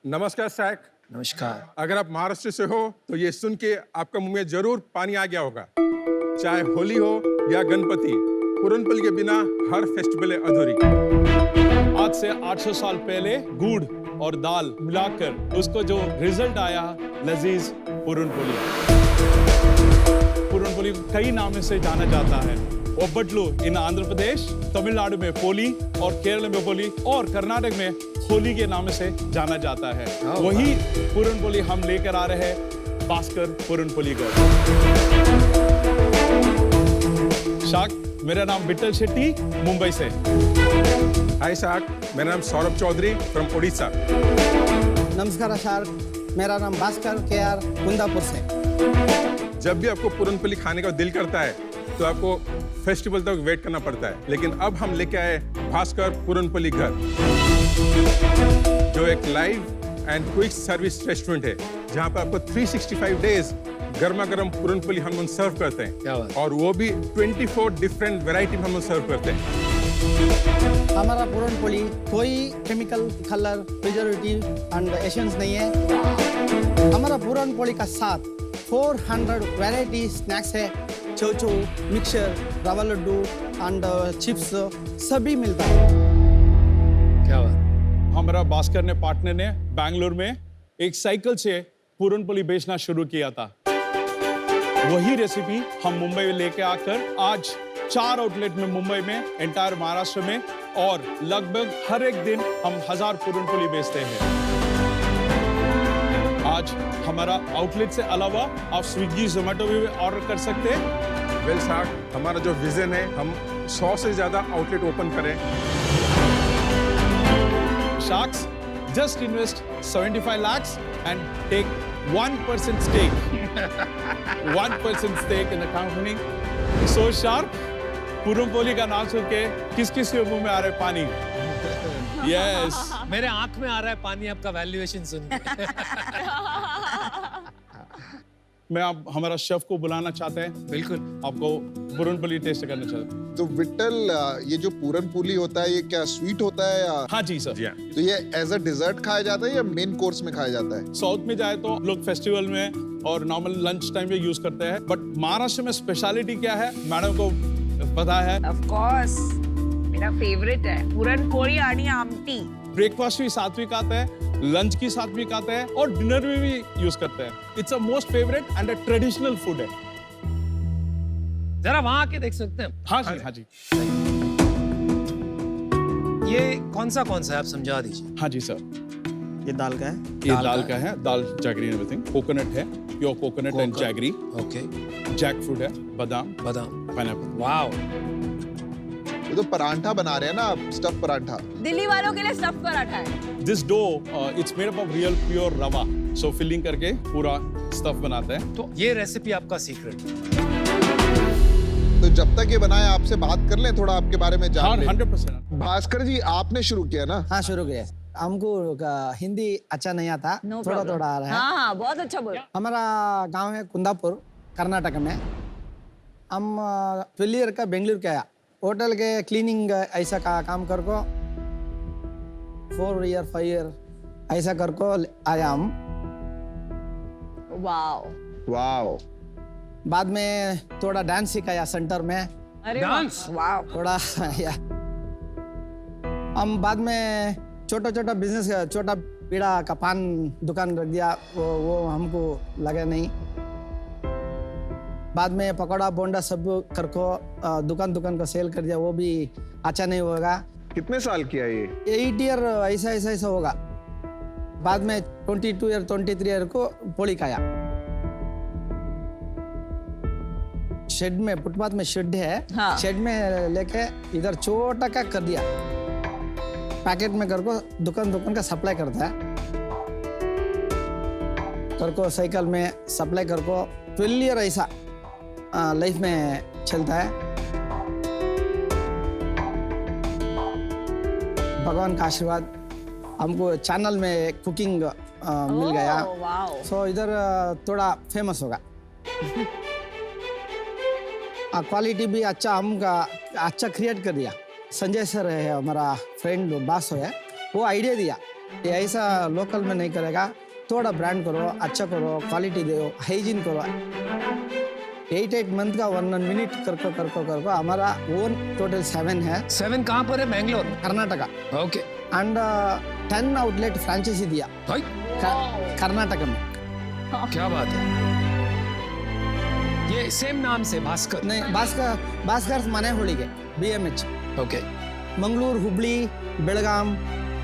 नमस्कार सैक। नमस्कार। अगर आप महाराष्ट्र से हो तो ये सुन के आपका मुंह में जरूर पानी आ गया होगा। चाहे होली हो या गणपति, पुरनपोली के बिना हर फेस्टिवल है अधूरी। आज से 800 साल पहले गुड़ और दाल मिलाकर उसको जो रिजल्ट आया, लजीज पुरनपोली। पुरनपोली कई नामों से जाना जाता है। ओब्बट्लू इन आंध्र प्रदेश, तमिलनाडु में पोली और केरल में पोली और कर्नाटक में होली के नाम से जाना जाता है। वही पुरनपोली हम लेकर आ रहे हैं भास्कर पुरनपोली घर। शाक, मेरा नाम विट्ठल शेट्टी, मुंबई से। हाय शाक, मेरा नाम सौरभ चौधरी फ्रॉम उड़ीसा। नमस्कार शार्क, मेरा नाम भास्कर केआर, कुंदापुर से। जब भी आपको पुरनपोली खाने का दिल करता है तो आपको फेस्टिवल तक वेट करना पड़ता है, लेकिन अब हम लेके आए भास्कर पुरनपोली घर, जो एक live and quick service restaurant है, जहां पर आपको 365 डेज गर्मा गर्म पुरनपोली हम सर्व करते हैं। और वो भी 24 डिफरेंट वैरायटी हम सर्व करते हैं। हमारा पुरनपोली कोई chemical, colour, preservative and essence नहीं है। हमारा पुरनपोली का साथ 400 वैरायटी स्नैक्स है। चौचौ, मिक्सर, रवा लड्डू एंड चिप्स सभी मिलता है। क्या बात। हमारा भास्कर ने पार्टनर ने बैंगलोर में एक साइकिल से पुरनपोली बेचना शुरू किया था। वही रेसिपी हम मुंबई में लेके आकर आज 4 आउटलेट में मुंबई में, एंटायर महाराष्ट्र में और लगभग हर एक दिन हम 1000 पुरनपोली बेचते हैं। आज हमारा आउटलेट से अलावा आप स्विगी, जोमेटो में भी ऑर्डर कर सकते हैं। वेल शाक, हमारा जो विजन है, हम 100 से ज्यादा आउटलेट ओपन करें। Sharks, just invest 75 lakhs and take 1% stake. 1% stake in the company. So Shark, puranpoli का नाम सुन के किस किस के मुंह में आ रहा है पानी? Yes. मेरे आंख में आ रहा है पानी आपका वैल्यूएशन सुन के। मैं आप हमारा शेफ को बुलाना चाहते हैं। बिल्कुल। आपको पुरनपोली टेस्ट करना चाहते हैं। तो विट्ठल, ये जो पूरनपोली होता है, ये क्या स्वीट होता है या? हाँ जी सर। तो ये एज अ डिजर्ट खाया जाता है या मेन कोर्स में खाया जाता है? साउथ में जाए तो लोग फेस्टिवल में और नॉर्मल लंच टाइम में यूज करते हैं, बट महाराष्ट्र में स्पेशलिटी क्या है मैडम को पता है? ऑफ कोर्स, मेरा फेवरेट है पुरणपोळी आणि आमटी। ब्रेकफास्ट भी सात्विक आता है, लंच की सात्विक आता है और डिनर में भी यूज करते हैं। It's a most favourite and a traditional food है। जरा वहां आके देख सकते हैं? हाँ जी, हाँ जी। ये कौन सा है, आप समझा दीजिए। हाँ जी सर। ये दाल का है। ये दाल का है, दाल जैगरी एवरीथिंग। कोकोनट है, pure coconut and jaggery. Okay. Jackfruit है, बादाम, पाइनएप्पल। वाओ। ये तो परांठा बना रहे हैं ना आप, स्टफ परांठा। दिल्ली वालों के लिए स्टफ पराठा है। This dough, it's made up of real pure rava. So filling करके पूरा stuff बनाते हैं। तो ये रेसिपी आपका सीक्रेट। तो जब तक ये बनाए आपसे बात कर लें, थोड़ा आपके बारे में जान लें। 100%। भास्कर जी, आपने शुरू किया ना? हाँ, शुरू किया। हमको हिंदी अच्छा नहीं आता, थोड़ा थोड़ा आ रहा है। हाँ, बहुत अच्छा बोला। हमारा गांव है कुंदापुर, कर्नाटक में। हम 12 ईयर का बेंगलुरु के आया, होटल के क्लीनिंग ऐसा का काम कर को 4 ईयर 5 ईयर ऐसा कर को आया हम। वाओ। बाद में थोड़ा डांस सिखाया सेंटर में। अरे डांस? वाह। थोड़ा या हम बाद में छोटा छोटा बिजनेस, छोटा पीड़ा का पान दुकान रख दिया। वो हमको लगा नहीं। बाद में पकौड़ा बोंडा सब करको दुकान को सेल कर दिया, वो भी अच्छा नहीं होगा। कितने साल किया ये? 8 ईयर ऐसा होगा। बाद में 22 ईयर 23 ईयर को पोली खाया। शेड में, फुटपाथ में शेड है। हाँ। शेड में लेके इधर छोटा का कर दिया, पैकेट में करको दुकान का सप्लाई करता है। करको साइकिल में सप्लाई करको 12 ईयर ऐसा लाइफ में चलता है। भगवान का आशीर्वाद, हमको चैनल में कुकिंग मिल गया। वाओ। सो इधर थोड़ा फेमस होगा। क्वालिटी भी अच्छा हमका अच्छा क्रिएट कर दिया। संजय सर है हमारा फ्रेंड बास है, वो आइडिया दिया कि ऐसा लोकल में नहीं करेगा, थोड़ा ब्रांड करो, अच्छा करो, क्वालिटी दो, हाइजीन करो। 8 मंथ का 1 मिनट करको हमारा ओन टोटल 7 है। 7 कहाँ पर है? Bangalore, Karnataka. Okay. And 10 outlet franchisee दिया भाई कर्नाटका में। क्या बात है। ये सेम नाम से भास्कर? नहीं, भास्कर माने होಳಿಗೆ BMH। Okay. Mangalore, Hubli, Belgaum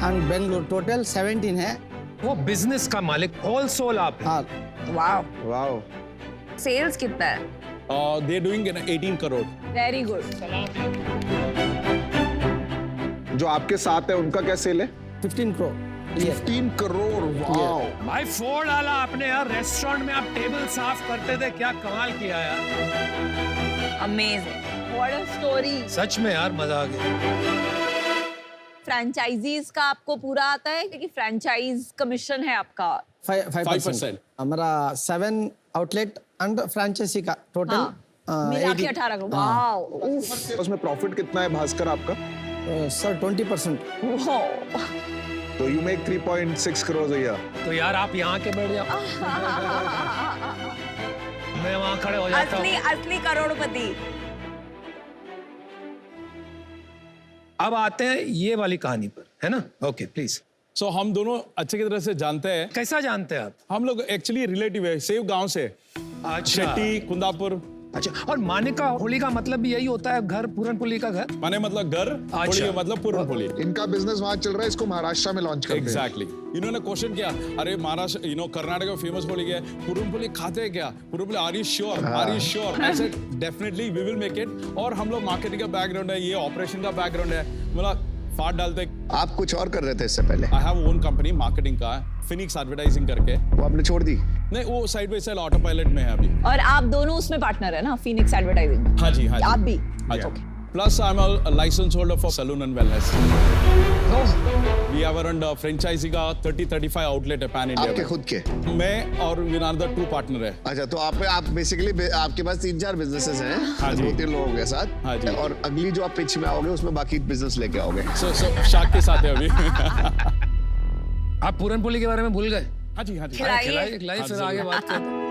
and Bengaluru total 17 है। वो बिजनेस का मालिक होल सोल आप हैं। हाँ, वाह। वाओ। सेल्स कितना है? They doing 18 crore. Very good. जो आपके साथ है उनका क्या सेल है? 15 करोड़। 15 करोड़। वाओ। भाई फोड़ डाला आपने यार। रेस्टोरेंट में आप टेबल साफ करते थे, क्या कमाल किया यार। अमेजिंग। What a story. सच में यार मजा आ गया। फ्रेंचाइजीज का आपको पूरा आता है क्योंकि फ्रेंचाइज कमीशन है आपका 5%। हमारा 7 आउटलेट एंड फ्रेंचाइजी का टोटल मिला के 18 करोड़। वाओ। उफ। उसमें प्रॉफिट कितना है भास्कर आपका? सर 20%। वाओ। तो you make 3.6 crore a year। तो यार आप यहाँ के बैठ जाओ, मैं वहाँ खड़े हो जाता हूँ। असली करोड़पति। अब आते हैं ये वाली कहानी पर, है ना? Okay please. सो हम दोनों अच्छे की तरह से जानते हैं। कैसा जानते हैं आप? हम लोग एक्चुअली रिलेटिव है, सेव गांव से। अच्छा। शेट्टी, कुंदापुर। अच्छा, और मानिका होली का मतलब भी यही होता है, घर, पूरनपोली का घर? माने मतलब घर, अच्छा। होली का मतलब पूरनपोली। इनका बिजनेस वहां चल रहा है, इसको महाराष्ट्र में लॉन्च करते हैं। एग्जैक्टली। इन्होंने क्वेश्चन किया, अरे महाराष्ट्र कर्नाटक का फेमस होली क्या है, पूरनपोली खाते हैं क्या? Puranpoli are you sure? Are you sure? I said definitely we will make it. और हम लोग मार्केटिंग का बैकग्राउंड है, ये ऑपरेशन का बैकग्राउंड है, मतलब फाड़ डालते। आप कुछ और कर रहे थे इससे पहले? I have own company marketing का, फिनिक्स एडवर्टाइजिंग करके। वो आपने छोड़ दी? नहीं, वो side by side auto pilot में है अभी। और आप दोनों उसमें पार्टनर है ना, फिनिक्स एडवर्टाइजिंग में? हाँ जी, हाँ जी। आप भी? हाँ जी। Plus, I'm a license holder for salon and wellness. We have around franchisee का 30-35 outlet है pan India आपके में। खुद के? मैं और विनार्दा 2 पार्टनर है। अच्छा, तो आप बेसिकली आपके पास 3-4 बिजनेसेस हैं। हाँ जी। 2-3 लोगों के साथ। हाँ जी। और अगली जो आप पिच में आओगे उसमें बाकी बिजनेस लेके आओगे। So शाक के साथ है अभी। आप पूरनपोली के बारे में भूल गए? हाँ जी, हाँ जी। खिलाइए। फिर आगे बात करते हैं।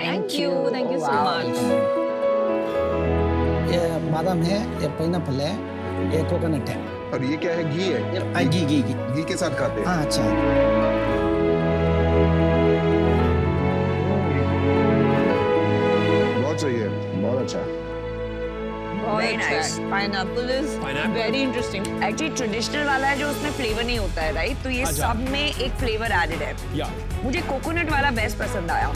Thank you so much. ये बादाम है, ये पाइनएप्पल है, ये कोकोनट है। और ये क्या है? घी है? घी। घी के साथ खाते हैं? हाँ, अच्छा। बहुत सही है, बहुत अच्छा। Very nice. Pineapple is Pineapple. very interesting. Actually traditional वाला है जो उसमें फ्लेवर नहीं होता है, राइट? तो ये अच्छा। सब में एक फ्लेवर एडेड है। या मुझे कोकोनट वाला बेस्ट पसंद आया।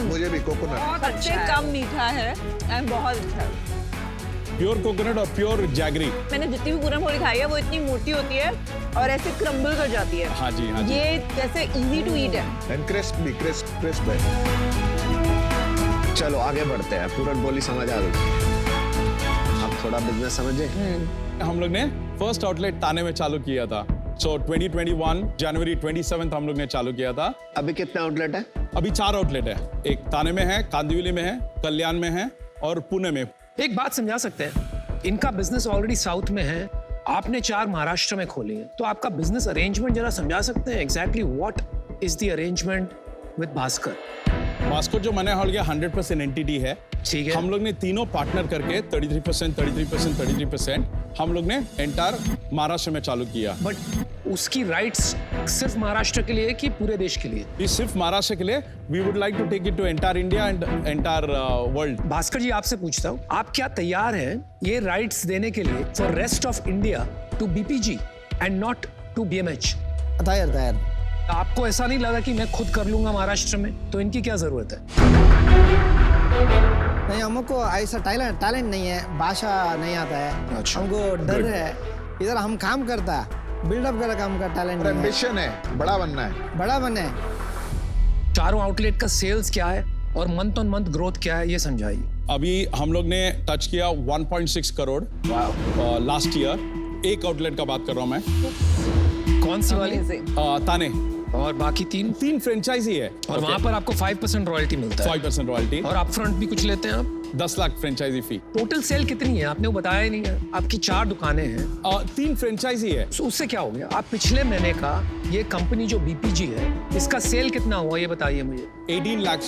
मुझे भी कोकोनट। बहुत अच्छा है। कम मीठा है एंड बहुत अच्छा है। प्योर कोकोनट और प्योर जैगरी। मैंने जितनी भी पूरनपोली खाई है वो इतनी मोटी होती है और ऐसे क्रम्बल कर जाती है। हाँ जी, हाँ जी। ये जैसे इजी टू ईट है। एंड क्रिस्प है। चलो आगे बढ़ते हैं। पूरनपोली समझ आ गई, अब थोड़ा बिजनेस समझे। हम लोग ने फर्स्ट आउटलेट ताने में चालू किया था। सो 2021 जनवरी 27 हम लोग ने चालू किया था। अभी कितने आउटलेट है? अभी 4 आउटलेट है। एक ताने में है, कांदिवली में है, कल्याण में है और पुणे में। एक बात समझा सकते हैं, इनका बिजनेस ऑलरेडी साउथ में है, आपने 4 महाराष्ट्र में खोली है, तो आपका बिजनेस अरेंजमेंट जरा समझा सकते हैं? Exactly what is the arrangement with Bhaskar? Bhaskar जो मैंने हॉल गया 100% एंटिटी है। ठीक है। हम लोग ने तीनों पार्टनर करके 33% हम लोग ने एंटायर महाराष्ट्र में चालू किया। बट उसकी राइट्स सिर्फ महाराष्ट्र के लिए कि पूरे देश के लिए? ये सिर्फ महाराष्ट्र के लिए। We would like to take it to entire India and entire world. Bhaskar ji, आपसे पूछता हूँ, आप क्या तैयार हैं ये राइट्स देने के लिए for rest of India to BPG and not to BMH? तैयार। आपको ऐसा नहीं लगा कि मैं खुद कर लूंगा महाराष्ट्र में, तो इनकी क्या जरूरत है? नहीं, हमको ऐसा टैलेंट नहीं है, भाषा नहीं आता है। अच्छा। हमको डर है, इधर हम काम करता है, बिल्डअप का काम का टैलेंट नहीं है। एम्बिशन है, बड़ा बनना है। बड़ा बने। 4 आउटलेट का सेल्स क्या है और मंथ ऑन मंथ ग्रोथ क्या है, ये समझाइए। अभी हम लोग ने टच किया 1.6 करोड़ लास्ट ईयर। एक आउटलेट का बात कर रहा हूँ मैं। कौन सी वाली? ताने और बाकी 3 फ्रेंचाइजी है और वहां पर आपको 5% रॉयल्टी मिलता है 5% रॉयल्टी और अपफ्रंट भी कुछ लेते हैं आप 10 lakh franchisee fee. Total sale कितनी है आपने वो बताया ही नहीं है आपकी 4 दुकानें हैं 3 फ्रेंचाइजी है। तो उससे क्या हो गया आप पिछले महीने का ये कंपनी जो बीपीजी है इसका सेल कितना हुआ ये बताइए मुझे 18 lakh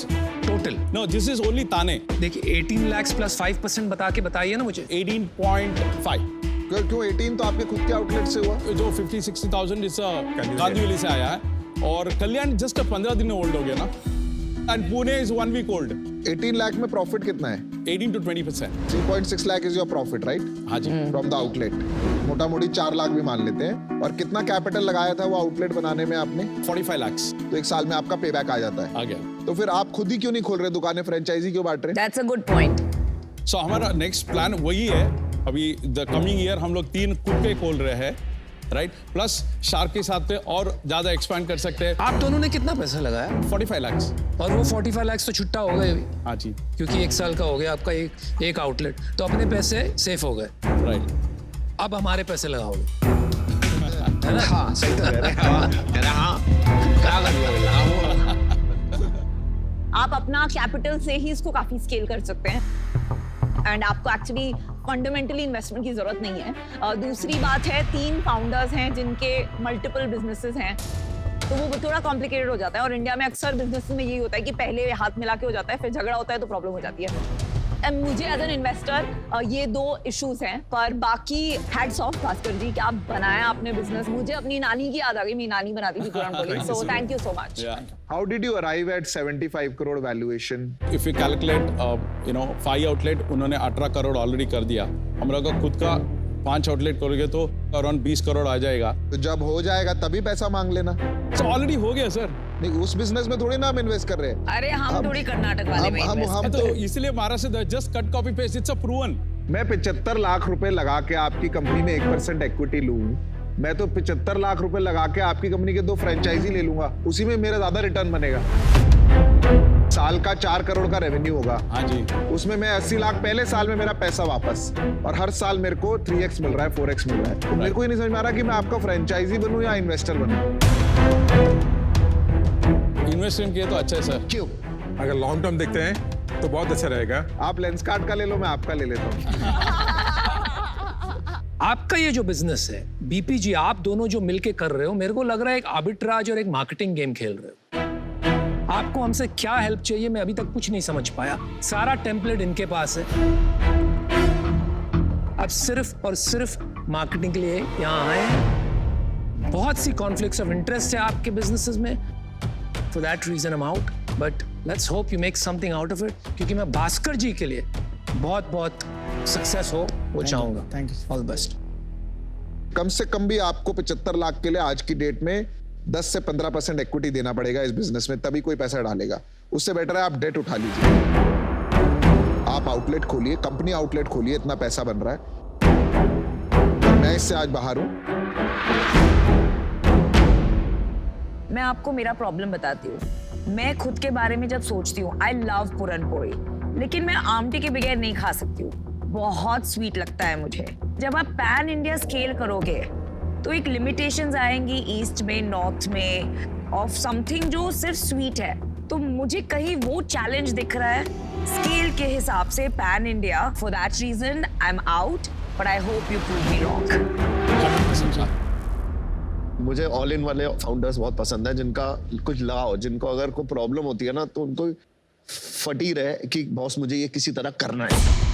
total no this is only ताने। देखिए 18 लाख प्लस 5% बता के बताइए ना मुझे 18.5 क्यों 18 तो आपके खुद के आउटलेट से हुआ? जो 50-60,000 इस गांधीवली से आया है और कल्याण जस्ट 15 दिन ओल्ड हो गया ना and Pune is 1 week old. 18 lakh में प्रॉफिट कितना है? 18 to 20%। 3.6 lakh is your profit right? हाँ जी फ्रॉम द आउटलेट मोटा मोटी 4 लाख भी मान लेते हैं। और कितना कैपिटल लगाया था वो आउटलेट बनाने में आपने? 45 लाख तो 1 साल में आपका पे बैक आ जाता है। आ गया। तो फिर आप खुद ही क्यों नहीं खोल रहे दुकानें, फ्रेंचाइजी क्यों बांट रहे? That's a good point. So हमारा नेक्स्ट प्लान वही है। अभी द कमिंग ईयर हम लोग 3 खुद के खोल रहे हैं राइट प्लस शार्क के साथ पे और ज्यादा एक्सपैंड कर सकते हैं। आप दोनों ने कितना पैसा लगाया 45 लाख और वो 45 लाख तो छुट्टा हो गए अभी हाँ जी क्योंकि 1 साल का हो गया आपका एक आउटलेट तो अपने पैसे सेफ हो गए राइट। अब हमारे पैसे लगाओगे है ना हाँ सही तो कह रहे हैं। हाँ क्या कर लिया आप अपना कैपिटल से ही इसको काफी स्केल कर सकते हैं एंड आपको एक्चुअली फंडामेंटली इन्वेस्टमेंट की जरूरत नहीं है। दूसरी बात है 3 फाउंडर्स हैं जिनके मल्टीपल बिजनेसेस हैं तो वो थोड़ा कॉम्प्लिकेटेड हो जाता है और इंडिया में अक्सर बिजनेस में यही होता है कि पहले हाथ मिला के हो जाता है फिर झगड़ा होता है तो प्रॉब्लम हो जाती है। मुझे एज एन इन्वेस्टर ये 2 इश्यूज हैं पर बाकी हैट्स ऑफ भास्कर जी कि आप बनाया आपने बिजनेस। मुझे अपनी नानी की याद आ गई, मेरी नानी बनाती थी पुरान so thank you so much. How did you arrive at 75 crore valuation? If you calculate 5 outlet उन्होंने 18 करोड़ ऑलरेडी कर दिया। हम लोग का खुद का 5 आउटलेट करोगे तो अराउंड 20 करोड़ आ जाएगा। तो जब हो जाएगा तभी पैसा मांग लेना। तो ऑलरेडी हो गया सर। नहीं उस बिजनेस में थोड़ी ना हम इन्वेस्ट कर रहे हैं। अरे हम थोड़ी कर्नाटक वाले में invest हम तो इसलिए महाराष्ट्र से just cut copy paste it's a proven. मैं 75 लाख रुपए लगा के आपकी कंपनी में 1% इक्विटी लूं, मैं तो 75 लाख रुपए लगा के आपकी कंपनी के 2 फ्रेंचाइजी ले लूंगा, उसी में मेरा ज्यादा रिटर्न बनेगा। साल का 4 करोड़ का रेवेन्यू होगा। हाँ जी उसमें मैं 80 लाख पहले साल में मेरा पैसा वापस और हर साल मेरे को 3x मिल रहा है 4x मिल रहा है। तो मेरे को ही नहीं समझ में आ रहा कि मैं आपका फ्रेंचाइजी बनूं या इन्वेस्टर बनूं। इन्वेस्टमेंट किए तो अच्छा है सर। क्यों? अगर लॉन्ग टर्म देखते हैं तो बहुत अच्छा रहेगा। आप लेंसकार्ट का ले लो, मैं आपका ले लेता हूँ। आपका ये जो बिजनेस है बीपीजी आप दोनों जो मिलके कर रहे हो मेरे को लग रहा है एक आर्बिट्राज और एक मार्केटिंग गेम खेल रहे हो। आपको हमसे क्या हेल्प चाहिए मैं अभी तक कुछ नहीं समझ पाया। सारा टेम्पलेट इनके पास है। अब सिर्फ और सिर्फ मार्केटिंग के लिए यहाँ आए हैं। बहुत सी कॉन्फ्लिक्ट्स ऑफ इंटरेस्ट है आपके बिजनेसेस में। For that reason I am out but let's hope you make something out of it क्योंकि मैं भास्कर जी के लिए बहुत बहुत सक्सेस हो वो चाहूंगा। Thank you. All the best. कम से कम भी आपको 75 लाख के लिए आज की डेट में 10 से 15% इक्विटी देना पड़ेगा इस बिजनेस में, तभी कोई पैसा डालेगा। उससे बेटर है आप डेट उठा लीजिए, आप आउटलेट खोलिए, कंपनी आउटलेट खोलिए, इतना पैसा बन रहा है। मैं इससे आज बाहर हूं। मैं आपको मेरा प्रॉब्लम बताती हूँ। मैं खुद के बारे में जब सोचती हूँ आई लव पूरन पोली, लेकिन मैं आमटी के बगैर नहीं खा सकती हूँ। बहुत स्वीट लगता है मुझे। जब आप पैन इंडिया स्केल करोगे तो एक लिमिटेशंस आएंगी ईस्ट में, नॉर्थ में ऑफ समथिंग जो सिर्फ स्वीट है। तो मुझे कहीं वो चैलेंज दिख रहा है स्केल के हिसाब से pan India. For that reason I am out but I hope you prove me wrong. मुझे ऑल इन वाले फाउंडर्स बहुत पसंद है जिनका कुछ लगाओ, जिनको अगर कोई प्रॉब्लम होती है ना तो उनको फटी रहे कि बॉस मुझे ये किसी तरह करना है।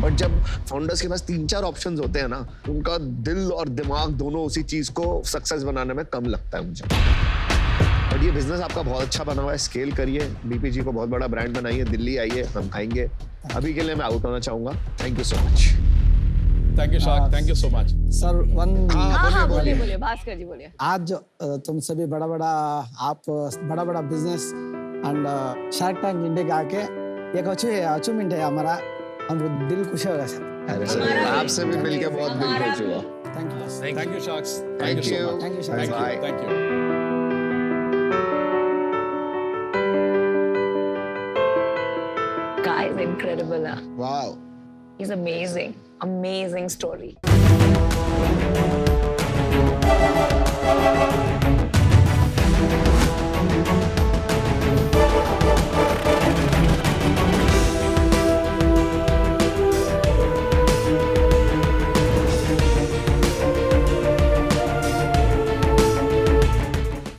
बट जब फाउंडर्स के पास 3-4 ऑप्शंस होते हैं ना, उनका दिल और दिमाग दोनों उसी चीज को सक्सेस बनाने में कम लगता है मुझे। और ये बिजनेस आपका बहुत अच्छा बना हुआ है, स्केल करिए, बीपीजी को बहुत बड़ा ब्रांड बनाइए, दिल्ली आइए, हम खाएंगे। अभी के लिए मैं आउट होना चाहूंगा। Thank you so much. Thank you shark, thank you so much. Sir हाँ बोलिए भास्कर जी बोलिए। आज तुम सभी बड़ा बड़ा business and shark tank India के आके एक अचीवमेंट है हमारा। हम दिल खुश हो गया सर। अरे सर आपसे भी मिलकर बहुत दिल खुश हुआ। Thank you. Thank you sharks. Thank you. Thank you, Thank Bye. you. Thank you. Guy is incredible. Wow, He's amazing. Amazing story.